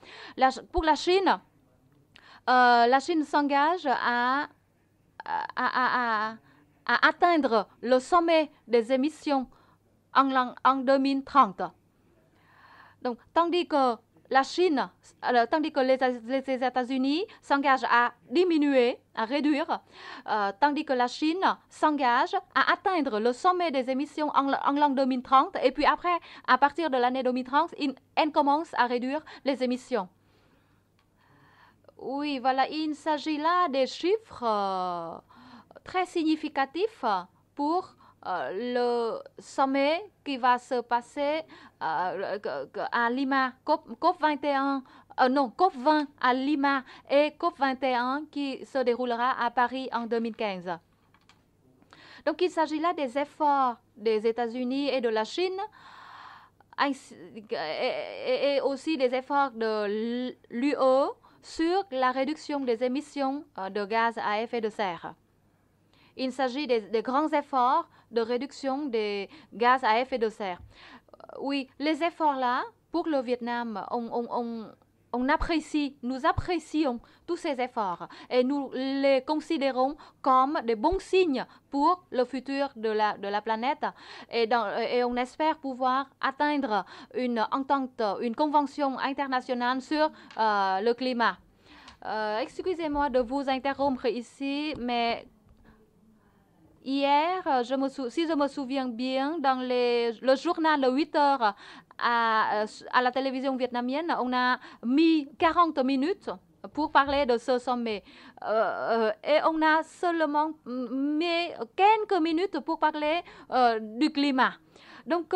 Pour la Chine s'engage à atteindre le sommet des émissions en 2030. Donc, tandis que la Chine, tandis que les États-Unis s'engagent à diminuer, à réduire, tandis que la Chine s'engage à atteindre le sommet des émissions en l'an 2030, et puis après, à partir de l'année 2030, elle commence à réduire les émissions. Oui, voilà, il s'agit là des chiffres très significatifs pour le sommet qui va se passer à Lima, COP 21, COP 20 à Lima et COP 21 qui se déroulera à Paris en 2015. Donc il s'agit là des efforts des États-Unis et de la Chine et aussi des efforts de l'UE sur la réduction des émissions de gaz à effet de serre. Il s'agit des grands efforts de réduction des gaz à effet de serre. Oui, les efforts-là, pour le Vietnam, nous apprécions tous ces efforts et nous les considérons comme des bons signes pour le futur de la planète et on espère pouvoir atteindre une entente, une convention internationale sur le climat. Excusez-moi de vous interrompre ici, mais hier, si je me souviens bien, dans le journal de 8 heures à la télévision vietnamienne, on a mis 40 minutes pour parler de ce sommet. Et on a seulement mis quelques minutes pour parler du climat. Donc,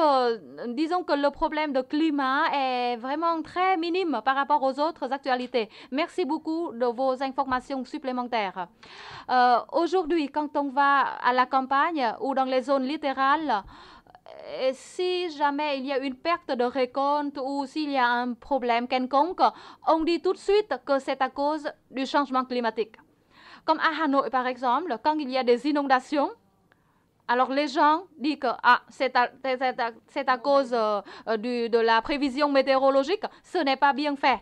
disons que le problème de climat est vraiment très minime par rapport aux autres actualités. Merci beaucoup de vos informations supplémentaires. Aujourd'hui, quand on va à la campagne ou dans les zones littorales, si jamais il y a une perte de récolte ou s'il y a un problème quelconque, on dit tout de suite que c'est à cause du changement climatique. Comme à Hanoï, par exemple, quand il y a des inondations, alors les gens disent que c'est à cause de la prévision météorologique, ce n'est pas bien fait.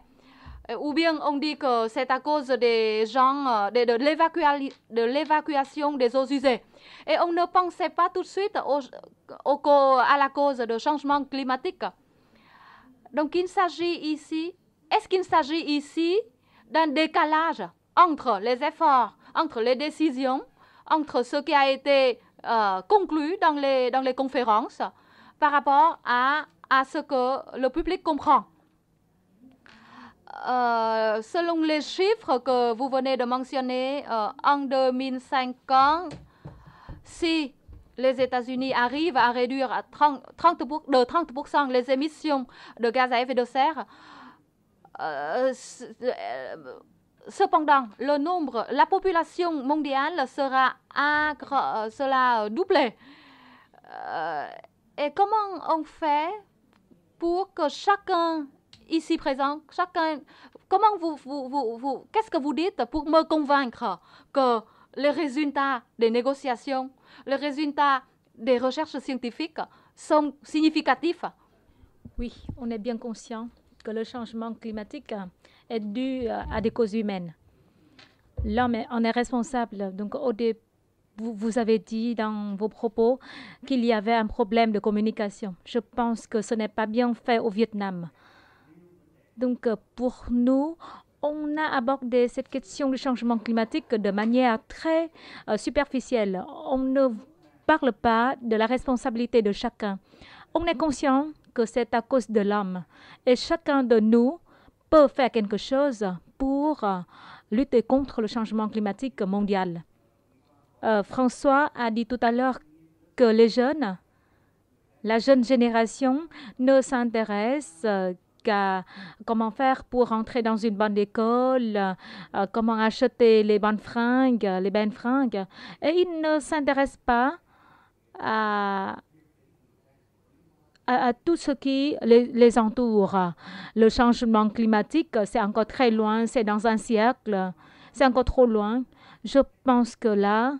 Ou bien on dit que c'est à cause des gens, de l'évacuation des eaux usées. Et on ne pensait pas tout de suite à la cause du changement climatique. Donc est-ce qu'il s'agit ici d'un décalage entre les efforts, entre les décisions, entre ce qui a été conclu dans les conférences par rapport à ce que le public comprend. Selon les chiffres que vous venez de mentionner, en 2050, si les États-Unis arrivent à réduire de 30% les émissions de gaz à effet de serre, cependant, la population mondiale sera doublée. Et comment on fait pour que chacun ici présent, qu'est-ce que vous dites pour me convaincre que les résultats des négociations, les résultats des recherches scientifiques sont significatifs? Oui, on est bien conscient que le changement climatique est dû à des causes humaines. L'homme en est responsable. Donc, vous avez dit dans vos propos qu'il y avait un problème de communication. Je pense que ce n'est pas bien fait au Vietnam. Donc, pour nous, on a abordé cette question du changement climatique de manière très superficielle. On ne parle pas de la responsabilité de chacun. On est conscient que c'est à cause de l'homme. Et chacun de nous peut faire quelque chose pour lutter contre le changement climatique mondial. François a dit tout à l'heure que la jeune génération ne s'intéresse qu'à comment faire pour entrer dans une bonne école, comment acheter les bonnes fringues, les belles fringues. Et ils ne s'intéressent pas à tout ce qui les entoure. Le changement climatique, c'est encore très loin, c'est dans un siècle, c'est encore trop loin. Je pense que là,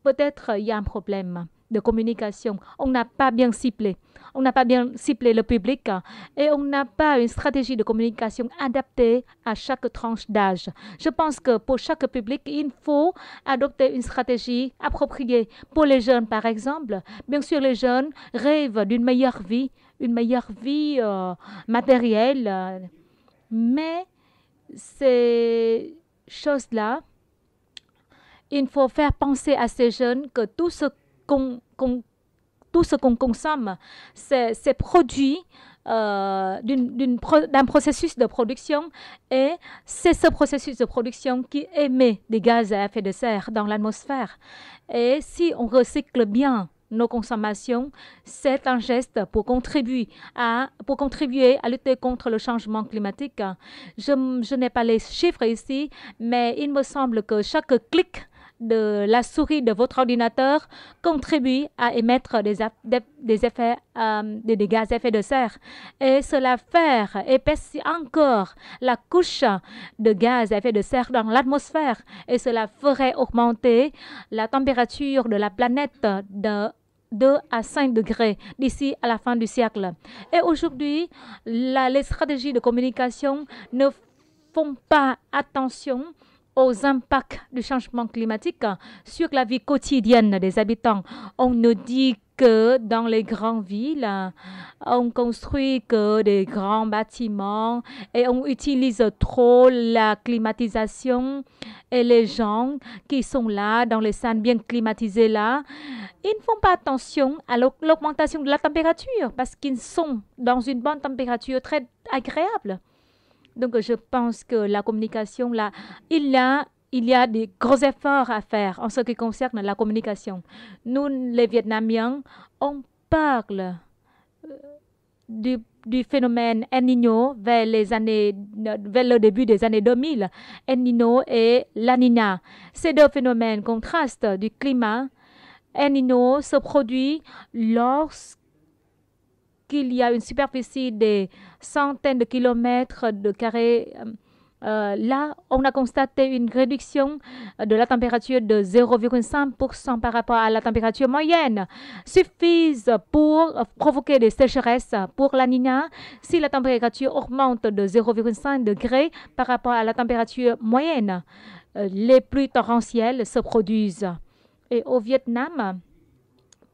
peut-être il y a un problème. de communication. On n'a pas bien ciblé. On n'a pas bien ciblé le public et on n'a pas une stratégie de communication adaptée à chaque tranche d'âge. Je pense que pour chaque public, il faut adopter une stratégie appropriée. Pour les jeunes, par exemple, bien sûr, les jeunes rêvent d'une meilleure vie matérielle, mais ces choses-là, il faut faire penser à ces jeunes que tout ce qu'on consomme, c'est produit d'un processus de production et c'est ce processus de production qui émet des gaz à effet de serre dans l'atmosphère. Et si on recycle bien nos consommations, c'est un geste pour contribuer à lutter contre le changement climatique. Je n'ai pas les chiffres ici, mais il me semble que chaque clic de la souris de votre ordinateur contribue à émettre des gaz à effet de serre. Et cela faire épaissir encore la couche de gaz à effet de serre dans l'atmosphère. Et cela ferait augmenter la température de la planète de 2 à 5 degrés d'ici à la fin du siècle. Et aujourd'hui, les stratégies de communication ne font pas attention aux impacts du changement climatique sur la vie quotidienne des habitants. On nous dit que dans les grandes villes, on construit que des grands bâtiments et on utilise trop la climatisation et les gens qui sont là, dans les salles bien climatisées là, ils ne font pas attention à l'augmentation de la température parce qu'ils sont dans une bonne température très agréable. Donc, je pense que la communication, là, il y a des gros efforts à faire en ce qui concerne la communication. Nous, les Vietnamiens, on parle du phénomène El Niño vers le début des années 2000. El Niño et La Niña. Ces deux phénomènes contrastent du climat. El Niño se produit lorsqu'il y a une superficie de centaines de kilomètres de carrés. Là, on a constaté une réduction de la température de 0,5% par rapport à la température moyenne, suffisent pour provoquer des sécheresses. Pour la Niña, si la température augmente de 0,5 degrés par rapport à la température moyenne, les pluies torrentielles se produisent. Et au Vietnam,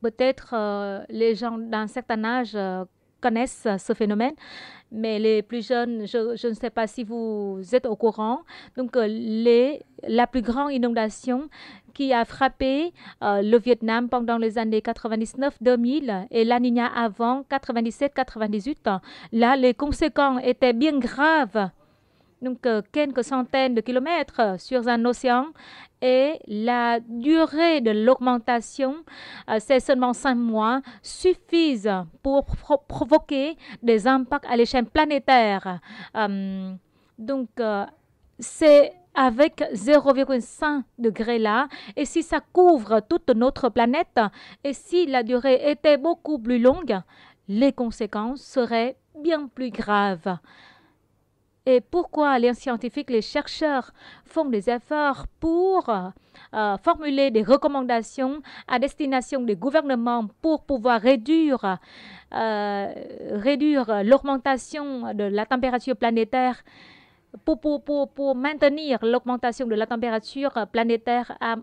peut-être les gens d'un certain âge connaissent ce phénomène, mais les plus jeunes, je ne sais pas si vous êtes au courant. Donc, la plus grande inondation qui a frappé le Vietnam pendant les années 99-2000 et La Niña avant 97-98, là, les conséquences étaient bien graves. Donc, quelques centaines de kilomètres sur un océan et la durée de l'augmentation, c'est seulement 5 mois, suffisent pour provoquer des impacts à l'échelle planétaire. Donc, c'est avec 0,5 degrés là, et si ça couvre toute notre planète, et si la durée était beaucoup plus longue, les conséquences seraient bien plus graves. Et pourquoi les scientifiques, les chercheurs font des efforts pour formuler des recommandations à destination des gouvernements pour pouvoir réduire l'augmentation de la température planétaire, pour maintenir l'augmentation de la température planétaire à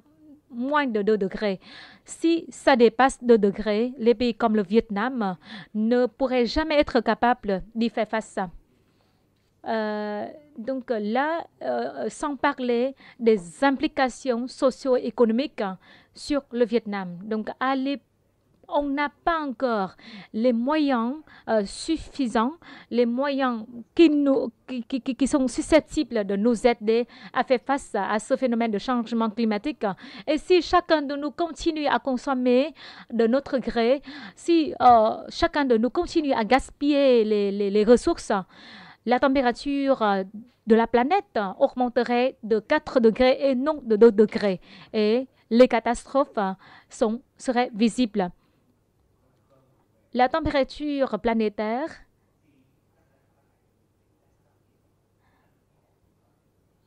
moins de 2 degrés. Si ça dépasse 2 degrés, les pays comme le Vietnam ne pourraient jamais être capables d'y faire face. Donc là, sans parler des implications socio-économiques sur le Vietnam. Donc, on n'a pas encore les moyens suffisants, les moyens qui sont susceptibles de nous aider à faire face à ce phénomène de changement climatique. Et si chacun de nous continue à consommer de notre gré, si chacun de nous continue à gaspiller les ressources, la température de la planète augmenterait de 4 degrés et non de 2 degrés. Et les catastrophes seraient visibles. La température planétaire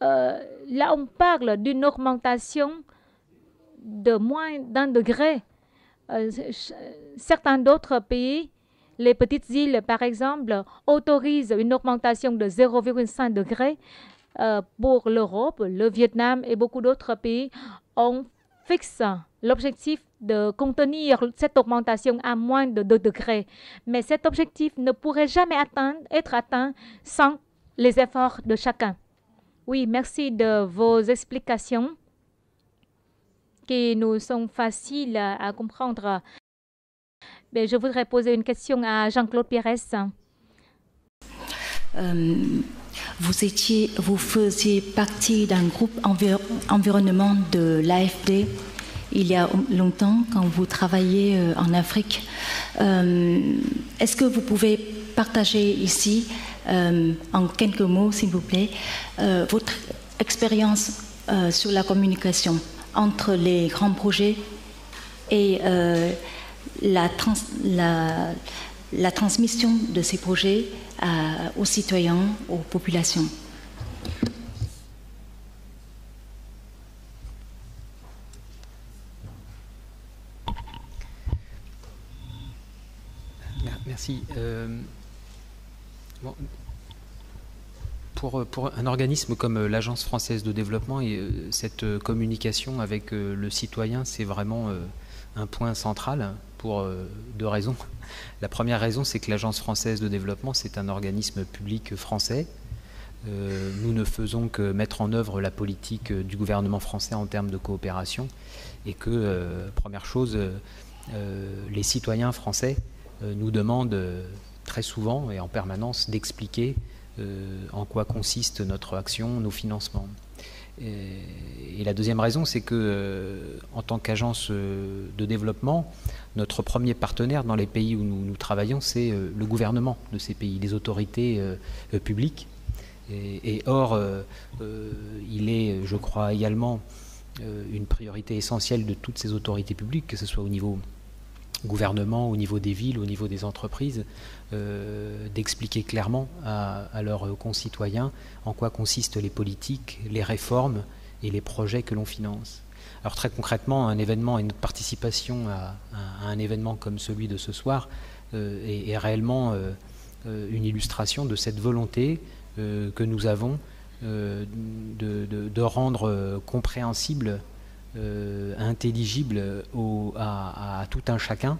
là, on parle d'une augmentation de moins d'1 degré certains d'autres pays, les petites îles par exemple, autorisent une augmentation de 0,5 degrés. Pour l'Europe, le Vietnam et beaucoup d'autres pays, on fixe l'objectif de contenir cette augmentation à moins de 2 degrés. Mais cet objectif ne pourrait jamais être atteint sans les efforts de chacun. Oui, merci de vos explications qui nous sont faciles à comprendre. Mais je voudrais poser une question à Jean-Claude Pires. Vous faisiez partie d'un groupe environnement de l'AFD il y a longtemps quand vous travaillez en Afrique. Est-ce que vous pouvez partager ici, en quelques mots s'il vous plaît, votre expérience sur la communication entre les grands projets et la transmission de ces projets aux citoyens, aux populations? Merci. Bon, pour un organisme comme l'Agence française de développement, cette communication avec le citoyen, c'est vraiment un point central pour 2 raisons. La première raison, c'est que l'Agence française de développement, c'est un organisme public français. Nous ne faisons que mettre en œuvre la politique du gouvernement français en termes de coopération et que, première chose, les citoyens français nous demandent très souvent et en permanence d'expliquer en quoi consiste notre action, nos financements. Et la deuxième raison, c'est que en tant qu'agence de développement, notre premier partenaire dans les pays où nous travaillons, c'est le gouvernement de ces pays, les autorités publiques. Et or, il est, je crois également, une priorité essentielle de toutes ces autorités publiques, que ce soit au niveau gouvernement, au niveau des villes, au niveau des entreprises, d'expliquer clairement à leurs concitoyens en quoi consistent les politiques, les réformes et les projets que l'on finance. Alors très concrètement, un événement et notre participation à un événement comme celui de ce soir est réellement une illustration de cette volonté que nous avons de rendre compréhensible, intelligible à tout un chacun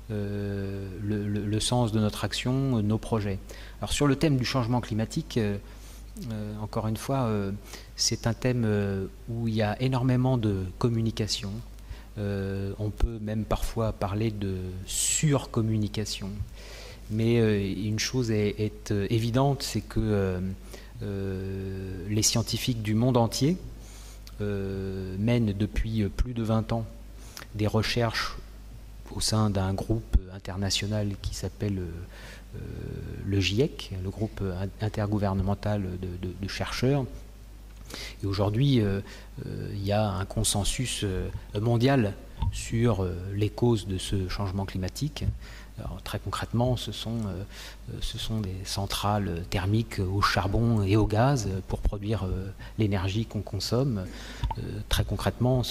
le sens de notre action, nos projets. Alors sur le thème du changement climatique, encore une fois, c'est un thème où il y a énormément de communication. On peut même parfois parler de surcommunication. Mais une chose est évidente, c'est que les scientifiques du monde entier mènent depuis plus de 20 ans des recherches au sein d'un groupe international qui s'appelle le GIEC, le groupe intergouvernemental de chercheurs. Et aujourd'hui, il y a un consensus mondial sur les causes de ce changement climatique. Alors, très concrètement, ce sont des centrales thermiques au charbon et au gaz pour produire l'énergie qu'on consomme. Très concrètement,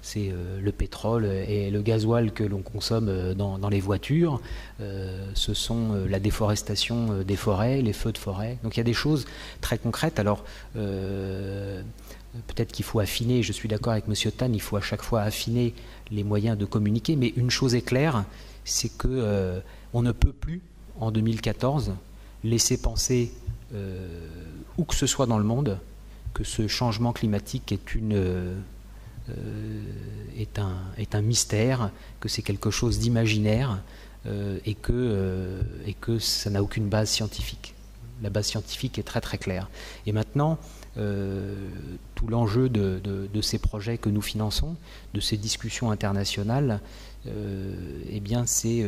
c'est le pétrole et le gasoil que l'on consomme dans les voitures. Ce sont la déforestation des forêts, les feux de forêt. Donc il y a des choses très concrètes. Alors peut-être qu'il faut affiner, je suis d'accord avec M. Tan, il faut à chaque fois affiner les moyens de communiquer, mais une chose est claire, c'est que on ne peut plus, en 2014, laisser penser, où que ce soit dans le monde, que ce changement climatique est un mystère, que c'est quelque chose d'imaginaire et que ça n'a aucune base scientifique. La base scientifique est très très claire. Et maintenant, tout l'enjeu de ces projets que nous finançons, de ces discussions internationales, eh bien c'est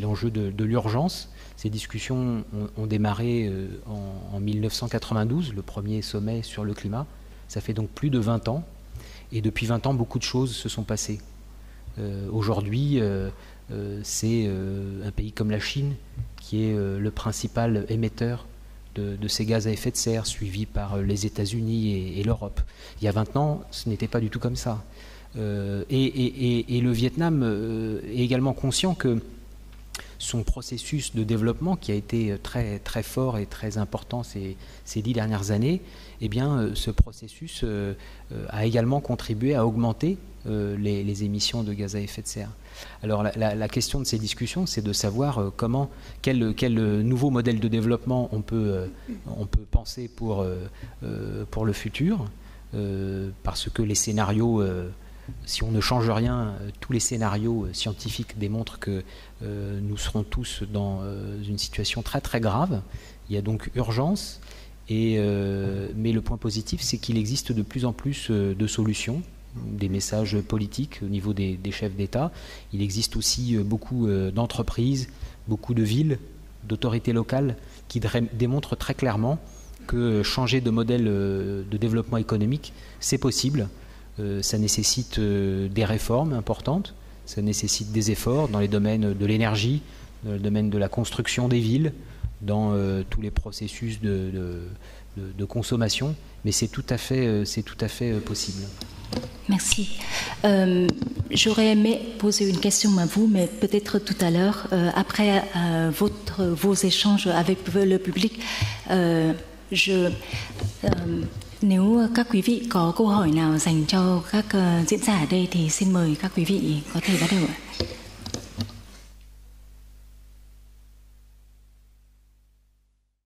l'enjeu de l'urgence. Ces discussions ont démarré en 1992, le premier sommet sur le climat. Ça fait donc plus de 20 ans. Et depuis 20 ans, beaucoup de choses se sont passées. Aujourd'hui, c'est un pays comme la Chine qui est le principal émetteur de ces gaz à effet de serre, suivi par les États-Unis et l'Europe. Il y a 20 ans, ce n'était pas du tout comme ça. Et le Vietnam est également conscient que son processus de développement, qui a été très, très fort et très important ces 10 dernières années, eh bien, ce processus a également contribué à augmenter les émissions de gaz à effet de serre. Alors la question de ces discussions, c'est de savoir quel nouveau modèle de développement on peut penser pour le futur, parce que les scénarios, si on ne change rien, tous les scénarios scientifiques démontrent que nous serons tous dans une situation très très grave. Il y a donc urgence, mais le point positif, c'est qu'il existe de plus en plus de solutions, des messages politiques au niveau des chefs d'État. Il existe aussi beaucoup d'entreprises, beaucoup de villes, d'autorités locales qui démontrent très clairement que changer de modèle de développement économique, c'est possible. Ça nécessite des réformes importantes, ça nécessite des efforts dans les domaines de l'énergie, dans le domaine de la construction des villes, dans tous les processus de consommation, mais c'est tout à fait possible. Merci. J'aurais aimé poser une question à vous, mais peut-être tout à l'heure, après vos échanges avec le public. Nếu các quý vị có câu hỏi nào dành cho các diễn giả ở đây thì xin mời các quý vị có thể bắt đầu ạ.